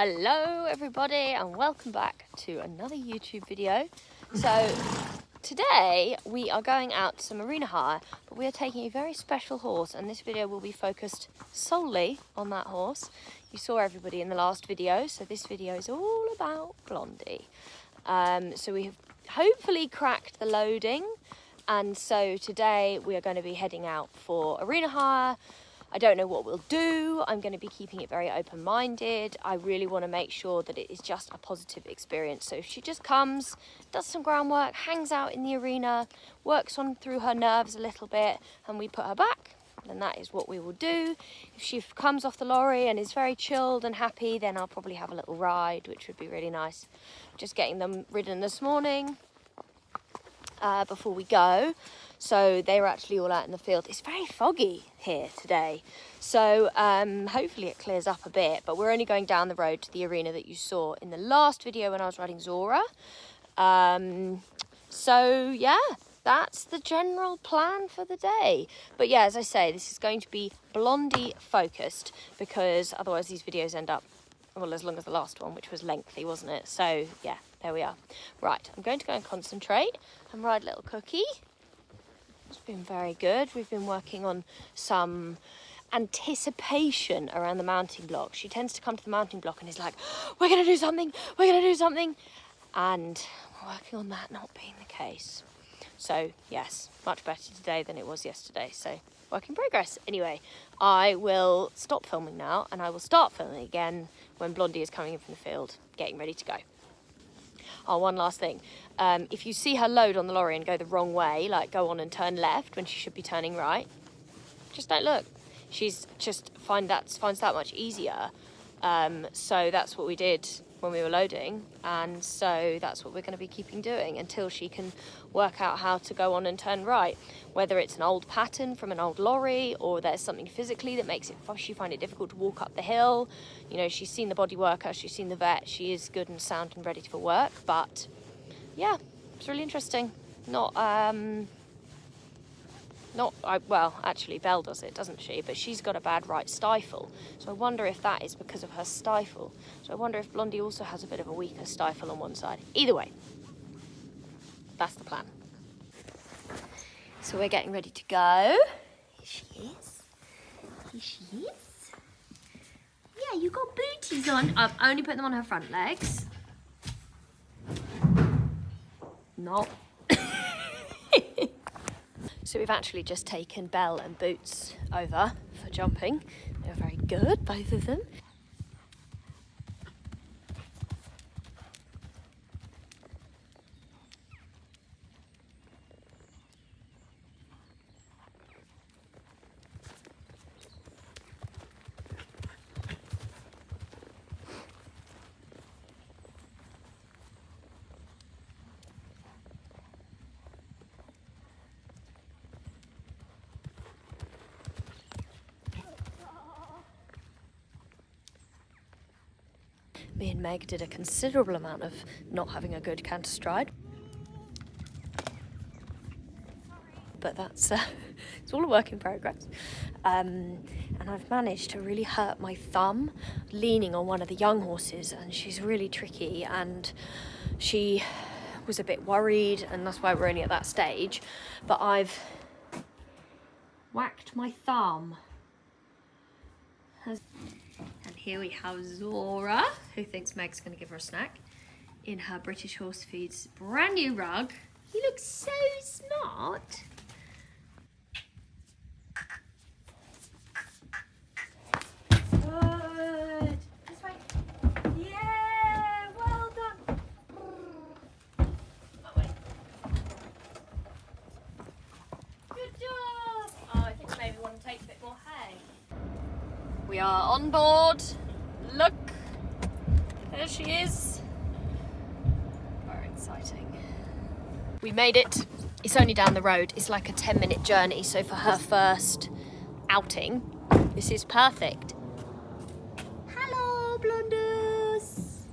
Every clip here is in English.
Hello everybody and welcome back to another YouTube video. So today we are going out to some arena hire, but we are taking a very special horse and this video will be focused solely on that horse. You saw everybody in the last video, so this video is all about Blondie. So we have hopefully cracked the loading, and so today we are going to be heading out for arena hire. I don't know what we'll do. I'm going to be keeping it very open-minded. I really want to make sure that it is just a positive experience. So if she just comes, does some groundwork, hangs out in the arena, works on through her nerves a little bit, and we put her back, then that is what we will do. If she comes off the lorry and is very chilled and happy, then I'll probably have a little ride, which would be really nice. Just getting them ridden this morning before we go. So they were actually all out in the field. It's very foggy here today, so hopefully it clears up a bit, but we're only going down the road to the arena that you saw in the last video when I was riding Zora. So yeah, that's the general plan for the day. But yeah, as I say, this is going to be Blondie focused, because otherwise these videos end up, well, as long as the last one, which was lengthy, wasn't it? So yeah, there we are. Right, I'm going to go and concentrate and ride little Cookie. It's been very good. We've been working on some anticipation around the mounting block. She tends to come to the mounting block and is like, we're going to do something, we're going to do something. And we're working on that not being the case. So yes, much better today than it was yesterday. So work in progress. Anyway, I will stop filming now and I will start filming again when Blondie is coming in from the field, getting ready to go. Oh, one last thing. If you see her load on the lorry and go the wrong way, like go on and turn left when she should be turning right, just don't look. She's just finds that much easier. So that's what we did when we were loading, and so that's what we're going to be keeping doing until she can work out how to go on and turn right. Whether it's an old pattern from an old lorry or there's something physically that makes she find it difficult to walk up the hill. You know, she's seen the body worker, she's seen the vet, she is good and sound and ready for work. But yeah, it's really interesting. Well, actually Belle does it, doesn't she? But she's got a bad right stifle. So I wonder if that is because of her stifle. So I wonder if Blondie also has a bit of a weaker stifle on one side. Either way, that's the plan. So we're getting ready to go. Here she is. Here she is. Yeah, you got booties on. I've only put them on her front legs. No. So we've actually just taken Belle and Boots over for jumping. They were very good, both of them. Me and Meg did a considerable amount of not having a good canter stride. But that's it's all a work in progress. And I've managed to really hurt my thumb leaning on one of the young horses, and she's really tricky and she was a bit worried, and that's why we're only at that stage. But I've whacked my thumb. And here we have Zora, who thinks Meg's going to give her a snack, in her British Horse Feed's brand new rug. You look so smart. Good. This way. Yeah, well done. That way. Good job. Oh, I think maybe want to take a bit more hay. We are on board. Look, there she is. Very exciting. We made it. It's only down the road. It's like a 10-minute journey. So for her first outing, this is perfect. Hello, Blondes.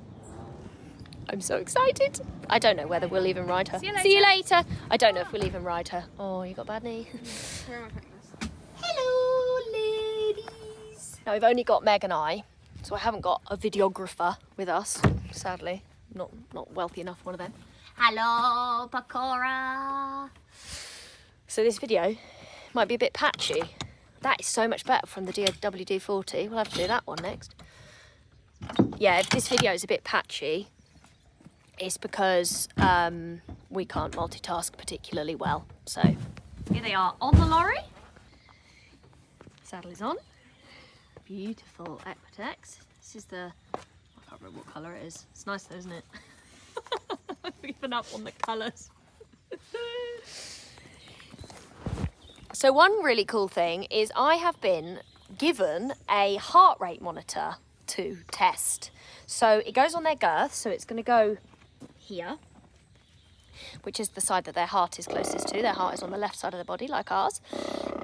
I'm so excited. I don't know whether we'll even ride her. See you later. I don't know if we'll even ride her. Oh, you got a bad knee? Hello, ladies. Now we've only got Meg and I, So I haven't got a videographer with us, sadly. Not wealthy enough for one of them. Hello, Pakora. So this video might be a bit patchy. That is so much better from the WD-40. We'll have to do that one next. Yeah, if this video is a bit patchy, it's because we can't multitask particularly well. So here they are on the lorry. Saddle is on. Beautiful Equitex. This is the, I can't remember what colour it is. It's nice though, isn't it? I've given up on the colours. So one really cool thing is I have been given a heart rate monitor to test. So it goes on their girth, so it's going to go here, which is the side that their heart is closest to. Their heart is on the left side of the body, like ours.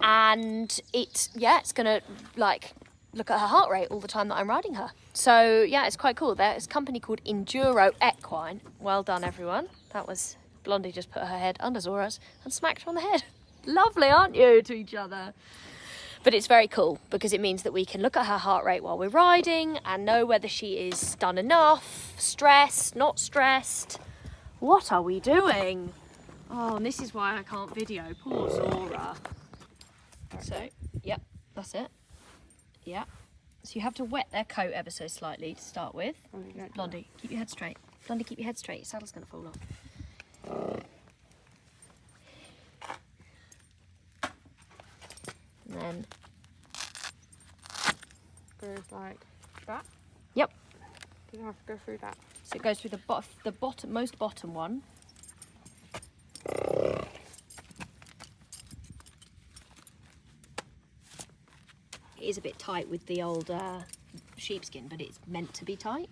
And it's going to like look at her heart rate all the time that I'm riding her. So yeah, it's quite cool. There's a company called Enduro Equine. Well done, everyone. That was, Blondie just put her head under Zora's and smacked her on the head. Lovely, aren't you, to each other? But it's very cool because it means that we can look at her heart rate while we're riding and know whether she is done enough, stressed, not stressed. What are we doing? Oh, and this is why I can't video. Poor Zora. So, yep, that's it. Yeah. So you have to wet their coat ever so slightly to start with. Blondie, keep your head straight. Blondie, keep your head straight. Your saddle's going to fall off. And then goes like that. Yep. You have to go through that. So it goes through the most bottom one. It is a bit tight with the old sheepskin, but it's meant to be tight.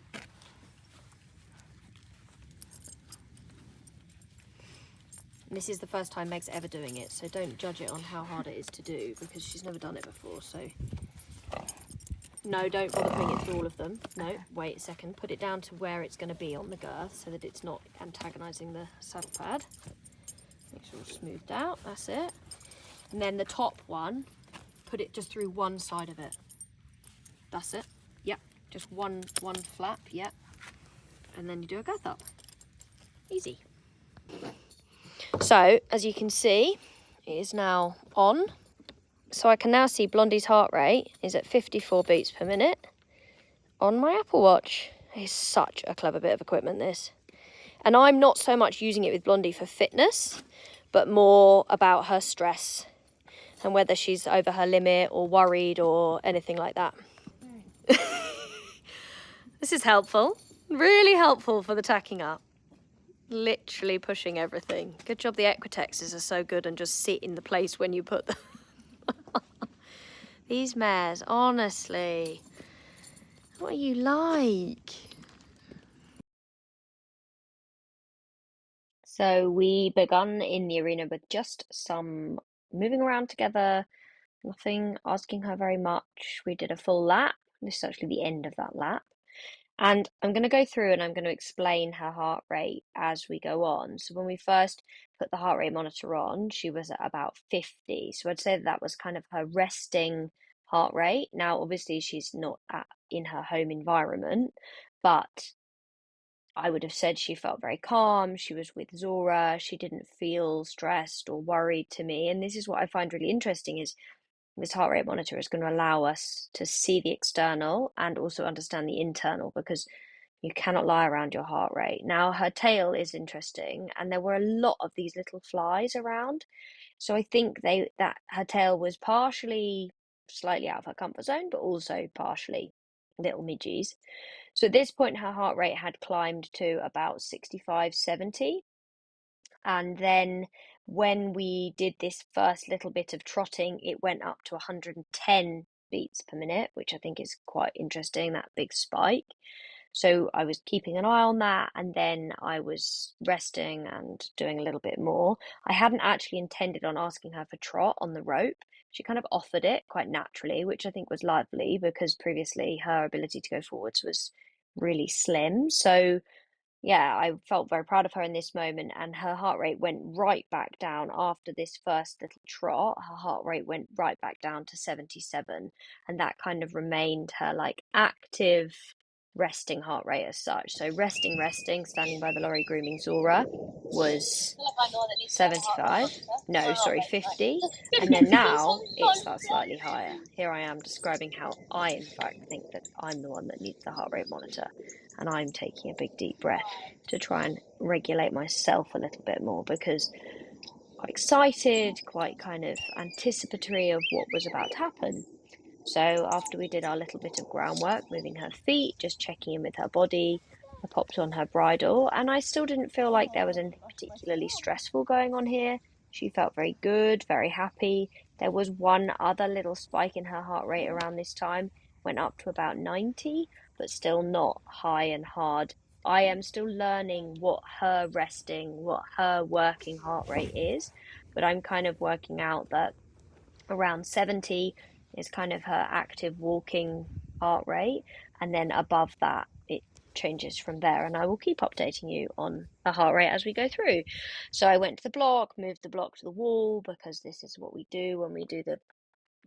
And this is the first time Meg's ever doing it, so don't judge it on how hard it is to do because she's never done it before. So no, don't bother putting it through all of them. No, wait a second. Put it down to where it's going to be on the girth so that it's not antagonising the saddle pad. Make sure it's smoothed out. That's it. And then the top one, put it just through one side of it. That's it. Yep. Just one flap. Yep. And then you do a girth up. Easy. So, as you can see, it is now on. So I can now see Blondie's heart rate is at 54 beats per minute on my Apple Watch. It's such a clever bit of equipment, this. And I'm not so much using it with Blondie for fitness, but more about her stress and whether she's over her limit or worried or anything like that. This is helpful, really helpful for the tacking up. Literally pushing everything. Good job the Equitexes are so good and just sit in the place when you put them. These mares, honestly. What are you like? So we begun in the arena with just some moving around together, nothing asking her very much. We did a full lap. This is actually the end of that lap. And I'm going to go through and I'm going to explain her heart rate as we go on. So when we first put the heart rate monitor on, she was at about 50. So I'd say that was kind of her resting heart rate. Now, obviously, she's not in her home environment, but I would have said she felt very calm. She was with Zora. She didn't feel stressed or worried to me. And this is what I find really interesting is this heart rate monitor is going to allow us to see the external and also understand the internal because you cannot lie around your heart rate. Now, her tail is interesting, and there were a lot of these little flies around. So I think that her tail was partially slightly out of her comfort zone, but also partially little midgies. So at this point, her heart rate had climbed to about 65, 70. And then when we did this first little bit of trotting, it went up to 110 beats per minute, which I think is quite interesting, that big spike. So I was keeping an eye on that, and then I was resting and doing a little bit more. I hadn't actually intended on asking her for trot on the rope. She kind of offered it quite naturally, which I think was lovely because previously her ability to go forwards was really slim. So yeah, I felt very proud of her in this moment, and her heart rate went right back down after this first little trot. Her heart rate went right back down to 77, and that kind of remained her like active resting heart rate as such. So resting, standing by the lorry grooming Zora was 75. No, sorry, 50. And then now it's that slightly higher. Here I am describing how I, in fact, think that I'm the one that needs the heart rate monitor, and I'm taking a big deep breath to try and regulate myself a little bit more because quite excited, quite kind of anticipatory of what was about to happen. So after we did our little bit of groundwork, moving her feet, just checking in with her body, I popped on her bridle, and I still didn't feel like there was anything particularly stressful going on here. She felt very good, very happy. There was one other little spike in her heart rate around this time, went up to about 90, but still not high and hard. I am still learning what her resting, what her working heart rate is, but I'm kind of working out that around 70 is kind of her active walking heart rate, and then above that it changes from there, and I will keep updating you on the heart rate as we go through. So I went to the block, moved the block to the wall, because this is what we do when we do the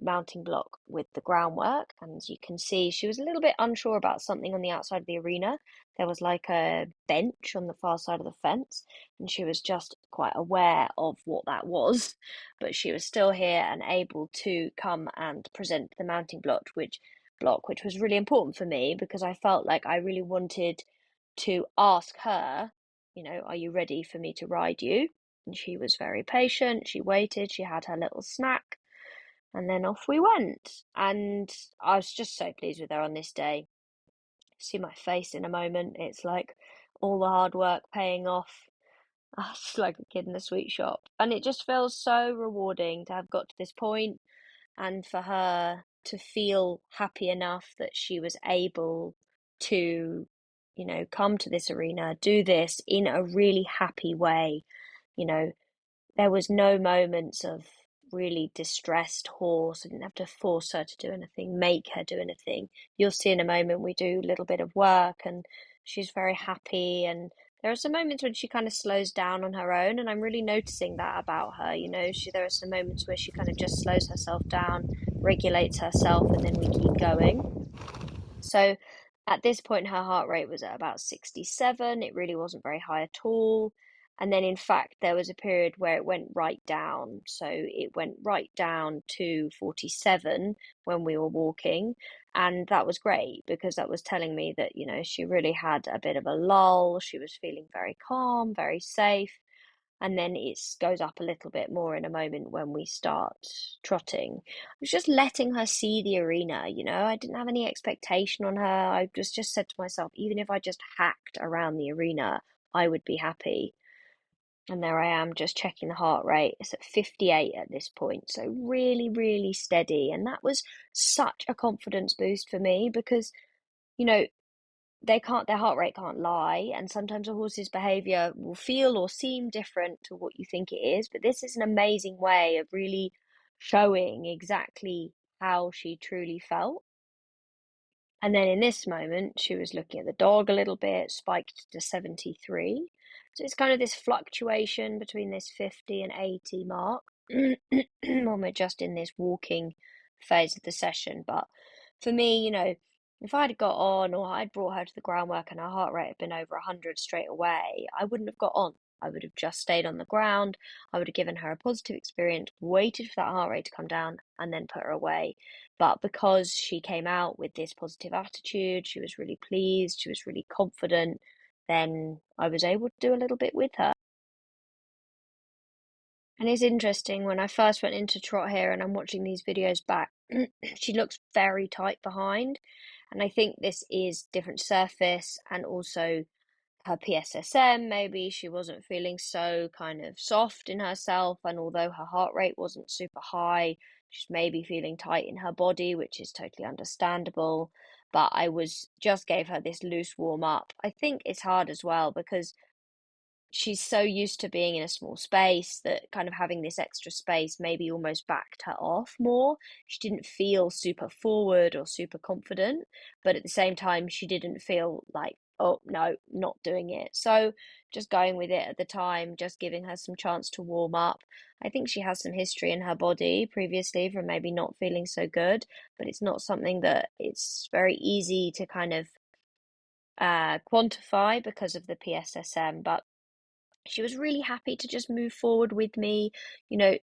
mounting block with the groundwork. And as you can see, she was a little bit unsure about something on the outside of the arena. There was like a bench on the far side of the fence, and she was just quite aware of what that was, but she was still here and able to come and present the mounting block, which was really important for me because I felt like I really wanted to ask her, are you ready for me to ride you? And she was very patient. She waited, she had her little snack, and then off we went. And I was just so pleased with her on this day. See my face in a moment. It's like all the hard work paying off. Just like a kid in a sweet shop. And it just feels so rewarding to have got to this point and for her to feel happy enough that she was able to, come to this arena, do this in a really happy way. You know, there was no moments of really distressed horse. I didn't have to force her to do anything, make her do anything. You'll see in a moment we do a little bit of work and she's very happy, and there are some moments when she kind of slows down on her own, and I'm really noticing that about her. There are some moments where she kind of just slows herself down, regulates herself, and then we keep going. So at this point, her heart rate was at about 67. It really wasn't very high at all. And then, in fact, there was a period where it went right down. So it went right down to 47 when we were walking. And that was great because that was telling me that, she really had a bit of a lull. She was feeling very calm, very safe, and then it goes up a little bit more in a moment when we start trotting. I was just letting her see the arena, I didn't have any expectation on her. I just said to myself, even if I just hacked around the arena, I would be happy. And there I am, just checking the heart rate. It's at 58 at this point, so really, really steady. And that was such a confidence boost for me because, you know, their heart rate can't lie, and sometimes a horse's behavior will feel or seem different to what you think it is, but this is an amazing way of really showing exactly how she truly felt. And then in this moment, she was looking at the dog a little bit, spiked to 73. So it's kind of this fluctuation between this 50 and 80 mark when we're just in this walking phase of the session. But for me, if I'd got on or I'd brought her to the groundwork and her heart rate had been over 100 straight away, I wouldn't have got on. I would have just stayed on the ground. I would have given her a positive experience, waited for that heart rate to come down, and then put her away. But because she came out with this positive attitude, she was really pleased, she was really confident, then I was able to do a little bit with her. And it's interesting, when I first went into trot here and I'm watching these videos back, she looks very tight behind. And I think this is different surface and also her PSSM. Maybe she wasn't feeling so kind of soft in herself, and although her heart rate wasn't super high, she's maybe feeling tight in her body, which is totally understandable. But I was just gave her this loose warm up. I think it's hard as well because she's so used to being in a small space that kind of having this extra space maybe almost backed her off more. She didn't feel super forward or super confident, but at the same time, she didn't feel like oh no, not doing it. So just going with it at the time, just giving her some chance to warm up. I think she has some history in her body previously from maybe not feeling so good, but it's not something that it's very easy to kind of quantify because of the PSSM. But she was really happy to just move forward with me, you know,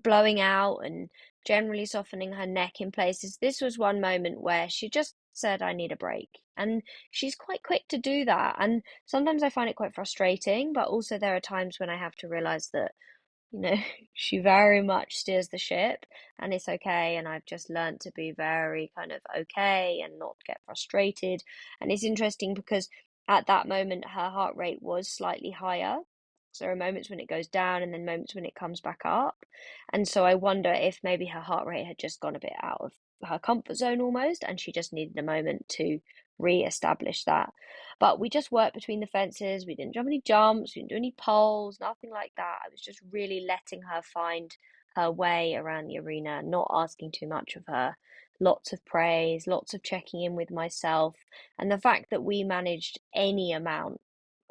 blowing out and generally softening her neck in places. This was one moment where she just said, I need a break. And she's quite quick to do that. And sometimes I find it quite frustrating, but also there are times when I have to realize that you know, she very much steers the ship and it's okay. And I've just learned to be very kind of okay and not get frustrated. And it's interesting because at that moment, her heart rate was slightly higher. So there are moments when it goes down and then moments when it comes back up. And so I wonder if maybe her heart rate had just gone a bit out of her comfort zone almost, and she just needed a moment to re-establish that. But we just worked between the fences. We didn't jump any jumps. We didn't do any poles, nothing like that. I was just really letting her find her way around the arena, not asking too much of her. Lots of praise, lots of checking in with myself. And the fact that we managed any amount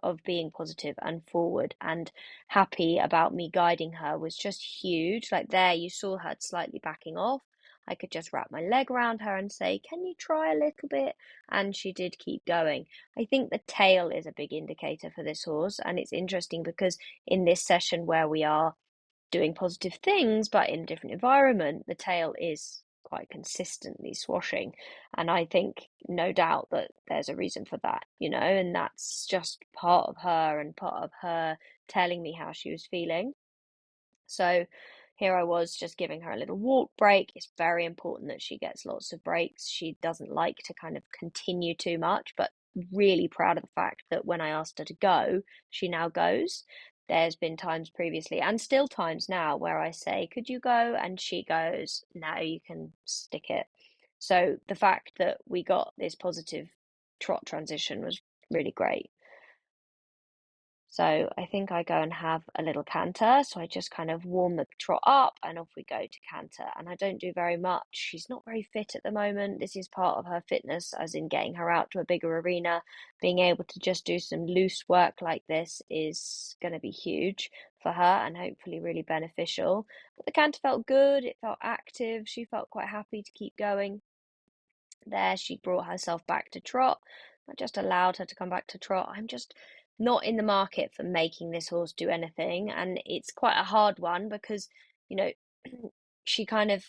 of being positive and forward and happy about me guiding her was just huge. Like there, you saw her slightly backing off. I could just wrap my leg around her and say, can you try a little bit? And she did keep going. I think the tail is a big indicator for this horse, and it's interesting because in this session where we are doing positive things but in a different environment, the tail is quite consistently swashing. And I think no doubt that there's a reason for that, and that's just part of her and part of her telling me how she was feeling. So here I was just giving her a little walk break. It's very important that she gets lots of breaks. She doesn't like to kind of continue too much, but really proud of the fact that when I asked her to go, she now goes. There's been times previously and still times now where I say, could you go? And she goes, no, you can stick it. So the fact that we got this positive trot transition was really great. So I think I go and have a little canter. So I just kind of warm the trot up and off we go to canter. And I don't do very much. She's not very fit at the moment. This is part of her fitness, as in getting her out to a bigger arena. Being able to just do some loose work like this is going to be huge for her and hopefully really beneficial. But the canter felt good. It felt active. She felt quite happy to keep going. There, she brought herself back to trot. I just allowed her to come back to trot. I'm just not in the market for making this horse do anything, and it's quite a hard one because, you know, she kind of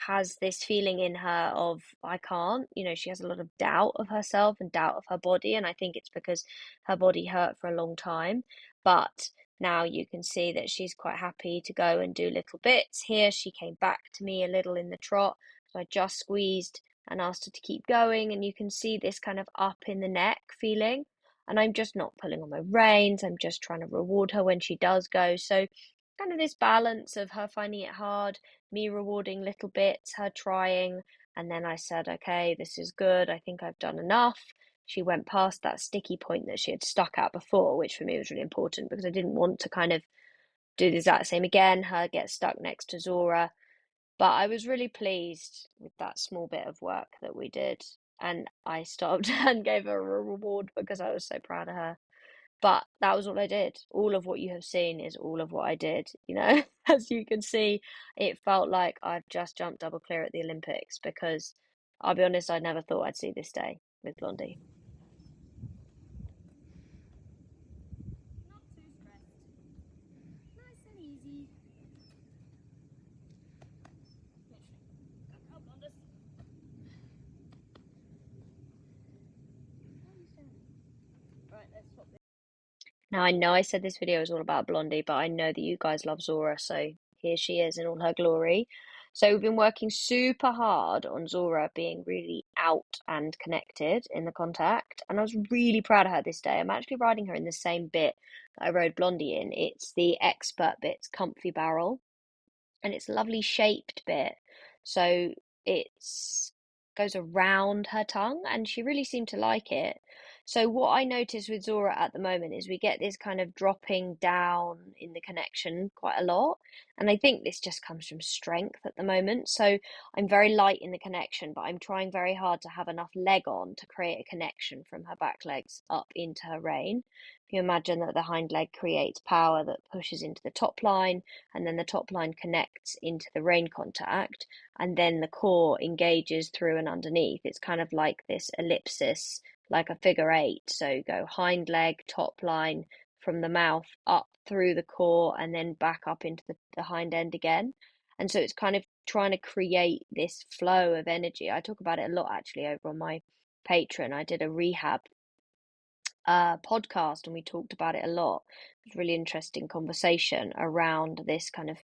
has this feeling in her of I can't, she has a lot of doubt of herself and doubt of her body, and I think it's because her body hurt for a long time. But now you can see that she's quite happy to go and do little bits. Here, she came back to me a little in the trot, so I just squeezed and asked her to keep going. And you can see this kind of up in the neck feeling. And I'm just not pulling on my reins. I'm just trying to reward her when she does go. So kind of this balance of her finding it hard, me rewarding little bits, her trying. And then I said, okay, this is good. I think I've done enough. She went past that sticky point that she had stuck at before, which for me was really important because I didn't want to kind of do the exact same again, her get stuck next to Zora. But I was really pleased with that small bit of work that we did. And I stopped and gave her a reward because I was so proud of her. But that was all I did. All of what you have seen is all of what I did. As you can see, it felt like I've just jumped double clear at the Olympics because I'll be honest, I never thought I'd see this day with Blondie. Not too stressed. Nice and easy. Literally. Come on, Blondie. Right, let's swap this. Now, I know I said this video is all about Blondie, but I know that you guys love Zora, so here she is in all her glory. So we've been working super hard on Zora being really out and connected in the contact, and I was really proud of her this day. I'm actually riding her in the same bit that I rode Blondie in. It's the expert bit's comfy barrel, and it's a lovely shaped bit. So it's goes around her tongue, and she really seemed to like it. So what I notice with Zora at the moment is we get this kind of dropping down in the connection quite a lot. And I think this just comes from strength at the moment. So I'm very light in the connection, but I'm trying very hard to have enough leg on to create a connection from her back legs up into her rein. If you imagine that the hind leg creates power that pushes into the top line, and then the top line connects into the rein contact, and then the core engages through and underneath. It's kind of like this ellipsis, like a figure eight. So go hind leg, top line from the mouth up through the core and then back up into the hind end again. And so it's kind of trying to create this flow of energy. I talk about it a lot actually over on my Patreon. I did a rehab podcast and we talked about it a lot. It was a really interesting conversation around this kind of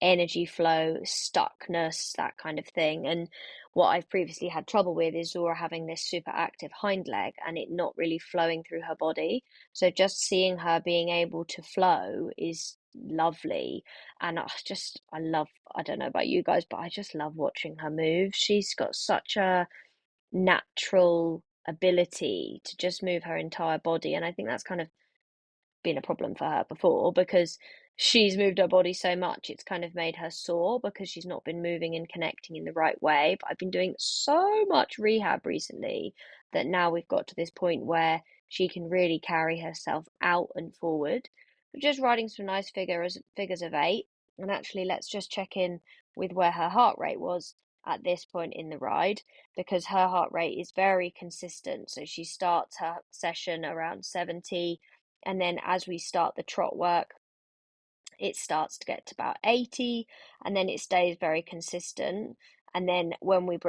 energy flow, stuckness, that kind of thing. And what I've previously had trouble with is Zora having this super active hind leg and it not really flowing through her body. So just seeing her being able to flow is lovely. And I don't know about you guys, but I just love watching her move. She's got such a natural ability to just move her entire body. And I think that's kind of been a problem for her before because she's moved her body so much, it's kind of made her sore because she's not been moving and connecting in the right way. But I've been doing so much rehab recently that now we've got to this point where she can really carry herself out and forward. We're just riding some nice figures of eight. And actually, let's just check in with where her heart rate was at this point in the ride because her heart rate is very consistent. So she starts her session around 70, and then as we start the trot work, it starts to get to about 80, and then it stays very consistent. And then when we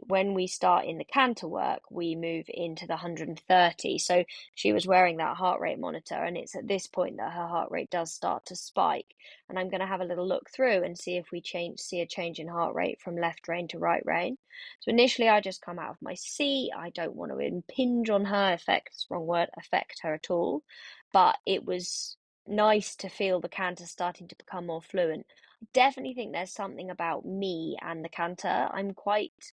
when we start in the canter work, we move into the 130. So she was wearing that heart rate monitor, and it's at this point that her heart rate does start to spike. And I'm going to have a little look through and see if we see a change in heart rate from left rein to right rein. So initially, I just come out of my seat. I don't want to impinge on her, affect her at all. But it was nice to feel the canter starting to become more fluent. Definitely think there's something about me and the canter.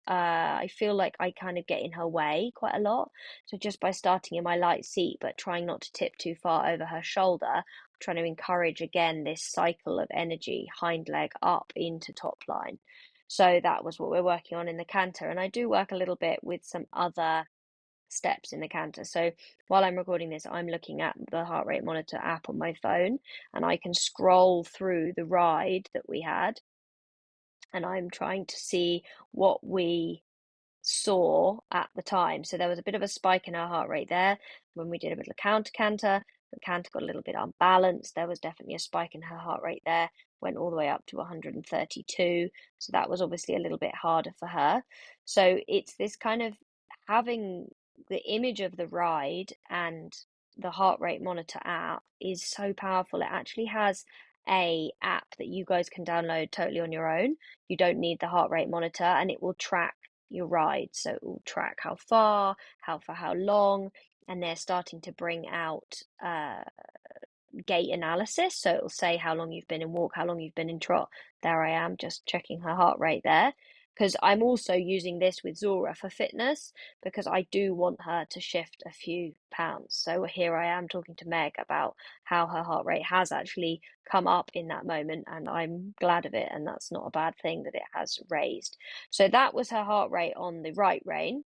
I feel like I kind of get in her way quite a lot. So just by starting in my light seat, but trying not to tip too far over her shoulder, I'm trying to encourage again this cycle of energy, hind leg up into top line. So that was what we're working on in the canter. And I do work a little bit with some other steps in the canter. So while I'm recording this, I'm looking at the heart rate monitor app on my phone and I can scroll through the ride that we had and I'm trying to see what we saw at the time. So there was a bit of a spike in our heart rate there when we did a bit of counter canter. The canter got a little bit unbalanced. There was definitely a spike in her heart rate there, went all the way up to 132. So that was obviously a little bit harder for her. So it's this kind of having the image of the ride and the heart rate monitor app is so powerful. It actually has a app that you guys can download totally on your own. You don't need the heart rate monitor and it will track your ride. So it will track how far, for how long, and they're starting to bring out gait analysis. So it'll say how long you've been in walk, how long you've been in trot. There I am, just checking her heart rate there. Because I'm also using this with Zora for fitness because I do want her to shift a few pounds. So here I am talking to Meg about how her heart rate has actually come up in that moment, and I'm glad of it. And that's not a bad thing that it has raised. So that was her heart rate on the right rein.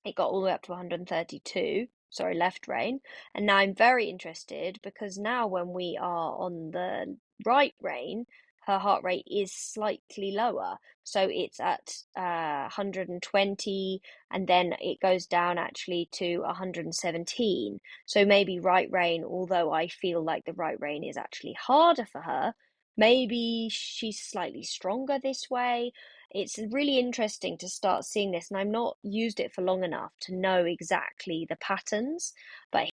It got all the way up to 132, sorry, left rein. And now I'm very interested because now when we are on the right rein, her heart rate is slightly lower. So it's at 120 and then it goes down actually to 117. So maybe right rein, although I feel like the right rein is actually harder for her, maybe she's slightly stronger this way. It's really interesting to start seeing this, and I've not used it for long enough to know exactly the patterns, but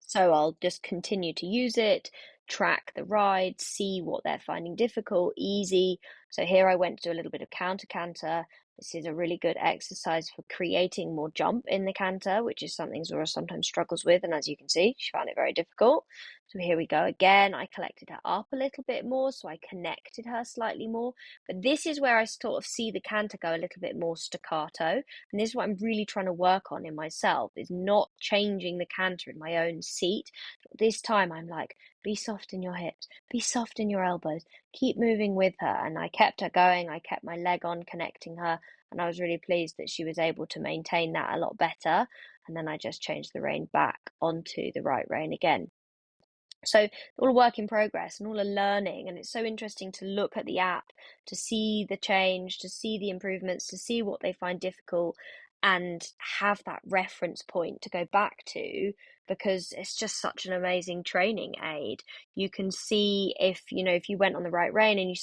so I'll just continue to use it, track the ride, see what they're finding difficult, easy. So here I went to do a little bit of counter canter, This is a really good exercise for creating more jump in the canter, which is something Zora sometimes struggles with. And as you can see, she found it very difficult. So here we go again. I collected her up a little bit more, so I connected her slightly more. But this is where I sort of see the canter go a little bit more staccato. And this is what I'm really trying to work on in myself, is not changing the canter in my own seat. This time I'm like, be soft in your hips, be soft in your elbows, keep moving with her. And I kept her going. I kept my leg on, connecting her. And I was really pleased that she was able to maintain that a lot better. And then I just changed the rein back onto the right rein again. So all a work in progress and all a learning, and it's so interesting to look at the app, to see the change, to see the improvements, to see what they find difficult, and have that reference point to go back to, because it's just such an amazing training aid. You can see if you went on the right rein and you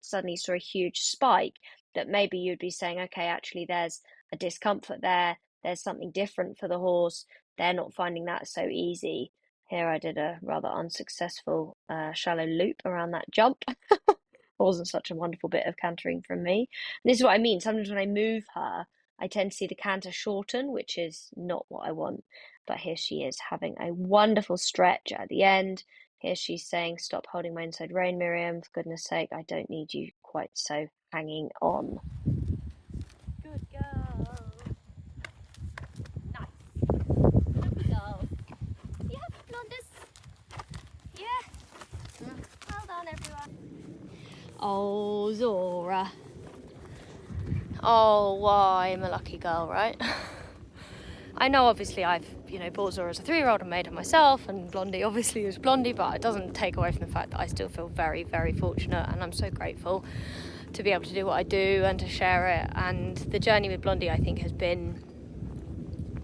suddenly saw a huge spike, that maybe you'd be saying, okay, actually there's a discomfort there's something different for the horse, they're not finding that so easy. Here I did a rather unsuccessful shallow loop around that jump. It wasn't such a wonderful bit of cantering from me. And this is what I mean. Sometimes when I move her, I tend to see the canter shorten, which is not what I want. But here she is having a wonderful stretch at the end. Here she's saying, stop holding my inside rein, Miriam. For goodness sake, I don't need you quite so hanging on. Good girl. Nice. Good girl. Yeah, Blondie. Yeah. Well done, everyone. Oh, Zora. Oh, why, I'm a lucky girl, right? I know obviously I've, bought Zora as a 3-year-old and made her myself, and Blondie obviously is Blondie, but it doesn't take away from the fact that I still feel very, very fortunate, and I'm so grateful to be able to do what I do and to share it. And the journey with Blondie, I think, has been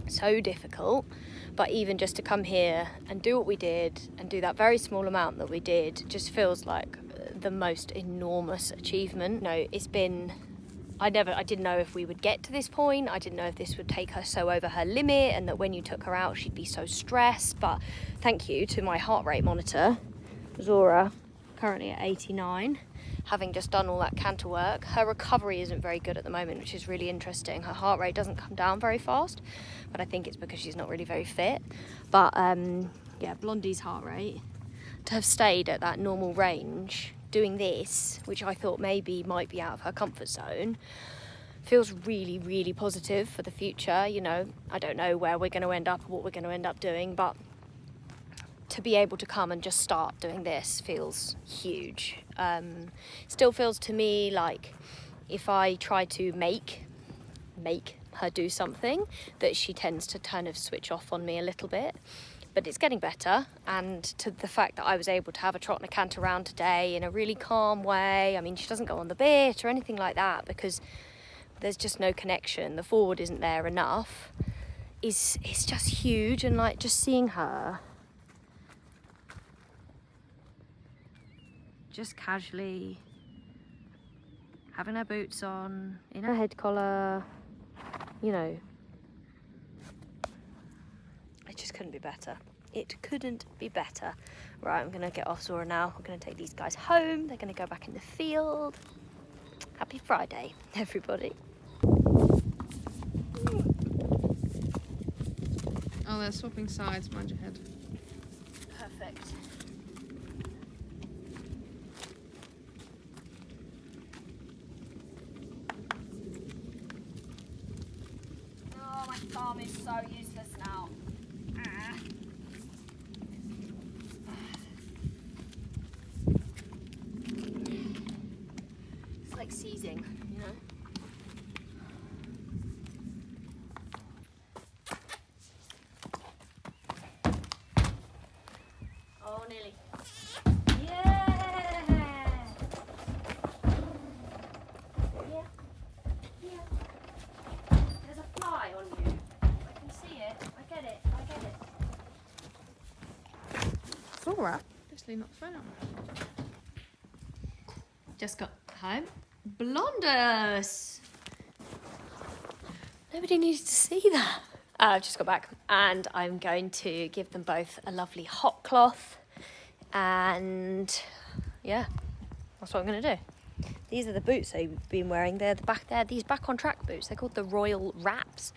so difficult, but even just to come here and do what we did and do that very small amount that we did just feels like the most enormous achievement. It's been, I didn't know if we would get to this point. I didn't know if this would take her so over her limit and that when you took her out she'd be so stressed. But thank you to my heart rate monitor, Zora, currently at 89, having just done all that canter work. Her recovery isn't very good at the moment, which is really interesting. Her heart rate doesn't come down very fast, but I think it's because she's not really very fit. But yeah, Blondie's heart rate, to have stayed at that normal range doing this, which I thought maybe might be out of her comfort zone, feels really, really positive for the future. I don't know where we're going to end up or what we're going to end up doing, but to be able to come and just start doing this feels huge. Still feels to me like if I try to make her do something, that she tends to kind of switch off on me a little bit. But it's getting better, and to the fact that I was able to have a trot and a cant around today in a really calm way. I mean, she doesn't go on the bit or anything like that because there's just no connection. The forward isn't there enough. It's just huge, and like just seeing her just casually having her boots on, in her head collar, it just couldn't be better. It couldn't be better. Right, I'm gonna get off Zora now. We're gonna take these guys home. They're gonna go back in the field. Happy Friday, everybody. Oh, they're swapping sides. Mind your head. Perfect. Oh, my thumb is so useless now. It's like seizing, Oh, nearly. Yeah! Yeah. There's a fly on you. I can see it. I get it. Zora. Obviously not found. Just got home. Blondus! Nobody needed to see that. I've just got back and I'm going to give them both a lovely hot cloth, and yeah, that's what I'm going to do. These are the boots they've been wearing. They're these back on track boots. They're called the Royal Wraps.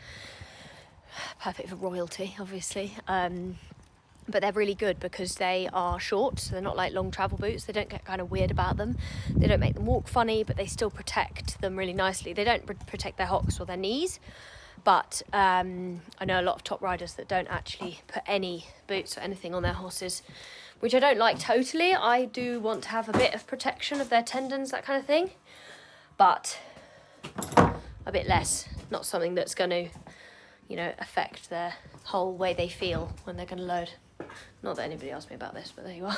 Perfect for royalty, obviously. But they're really good because they are short, so they're not like long travel boots. They don't get kind of weird about them. They don't make them walk funny, but they still protect them really nicely. They don't protect their hocks or their knees, but I know a lot of top riders that don't actually put any boots or anything on their horses, which I don't like totally. I do want to have a bit of protection of their tendons, that kind of thing, but a bit less. Not something that's going to, you know, affect their whole way they feel when they're going to load. Not that anybody asked me about this, but there you are.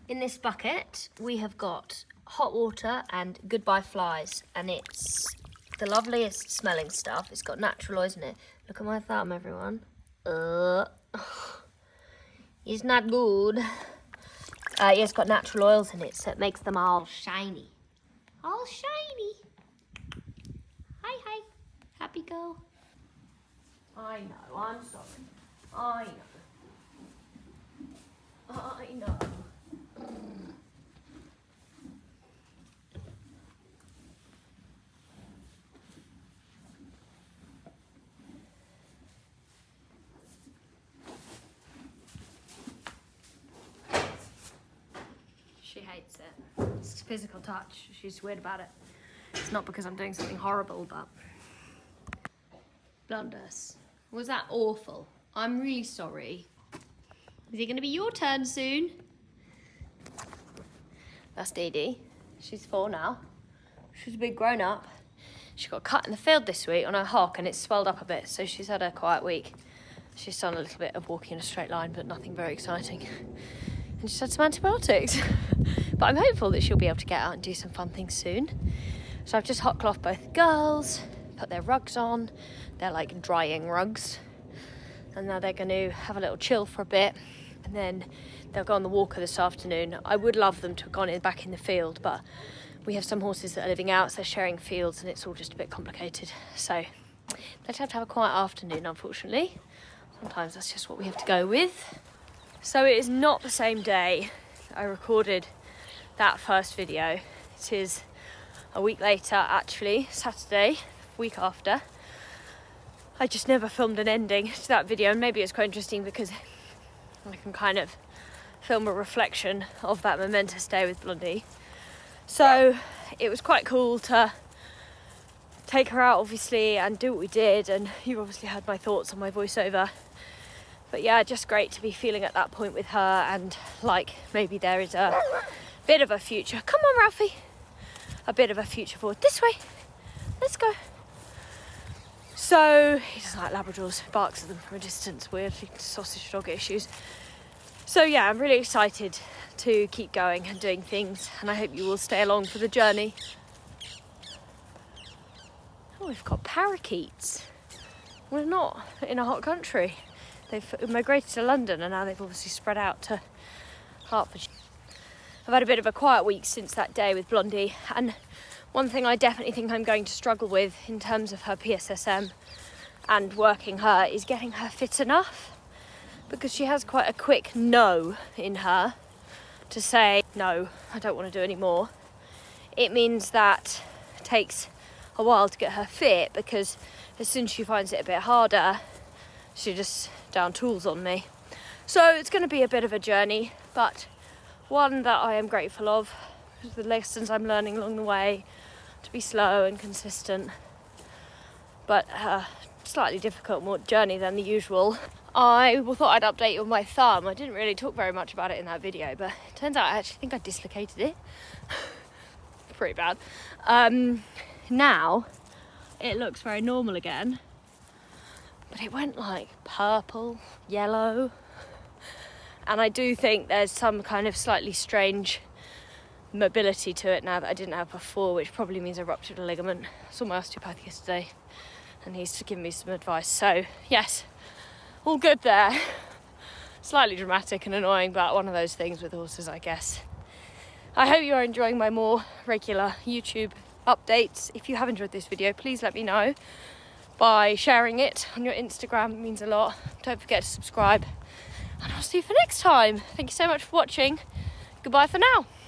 In this bucket, we have got hot water and goodbye flies, and it's the loveliest smelling stuff. It's got natural oils in it. Look at my thumb, everyone. It's not good. Yeah, it's got natural oils in it, so it makes them all shiny. All shiny. Hi, hi. Happy girl. I know, I'm sorry. I know. I know. She hates it. It's physical touch. She's weird about it. It's not because I'm doing something horrible, but... Blondie, was that awful? I'm really sorry. Is it going to be your turn soon? That's Dee Dee. She's 4 now. She's a big grown up. She got cut in the field this week on her hock and it's swelled up a bit, so she's had a quiet week. She's done a little bit of walking in a straight line, but nothing very exciting. And she's had some antibiotics. But I'm hopeful that she'll be able to get out and do some fun things soon. So I've just hot clothed both girls, put their rugs on. They're like drying rugs. And now they're going to have a little chill for a bit. And then they'll go on the walker this afternoon. I would love them to have gone back in the field, but we have some horses that are living out, so they're sharing fields and it's all just a bit complicated. So they'll have to have a quiet afternoon, unfortunately. Sometimes that's just what we have to go with. So it is not the same day that I recorded that first video. It is a week later, actually, Saturday, week after. I just never filmed an ending to that video, and maybe it's quite interesting because I can kind of film a reflection of that momentous day with Blondie. So it was quite cool to take her out, obviously, and do what we did, and you obviously heard my thoughts on my voiceover. But yeah, just great to be feeling at that point with her, and like maybe there is a bit of a future. Come on, Ralphie. A bit of a future forward. This way. Let's go. So he doesn't like Labradors, barks at them from a distance, weirdly, sausage dog issues. So yeah, I'm really excited to keep going and doing things, and I hope you will stay along for the journey. Oh, we've got parakeets. We're not in a hot country. They've migrated to London and now they've obviously spread out to Hertfordshire. I've had a bit of a quiet week since that day with Blondie, and one thing I definitely think I'm going to struggle with in terms of her PSSM and working her is getting her fit enough, because she has quite a quick no in her to say, no, I don't want to do any more. It means that it takes a while to get her fit, because as soon as she finds it a bit harder, she just down tools on me. So it's going to be a bit of a journey, but one that I am grateful of, the lessons I'm learning along the way, to be slow and consistent, but slightly difficult more journey than the usual. I thought I'd update you on my thumb. I didn't really talk very much about it in that video, but it turns out I actually think I dislocated it. Pretty bad. Now it looks very normal again, but it went like purple, yellow, and I do think there's some kind of slightly strange mobility to it now that I didn't have before, which probably means I ruptured a ligament. I saw my osteopath yesterday and he's given me some advice. So yes, all good there. Slightly dramatic and annoying, but one of those things with horses, I guess. I hope you are enjoying my more regular YouTube updates. If you have enjoyed this video, please let me know by sharing it on your Instagram. It means a lot. Don't forget to subscribe, and I'll see you for next time. Thank you so much for watching. Goodbye for now.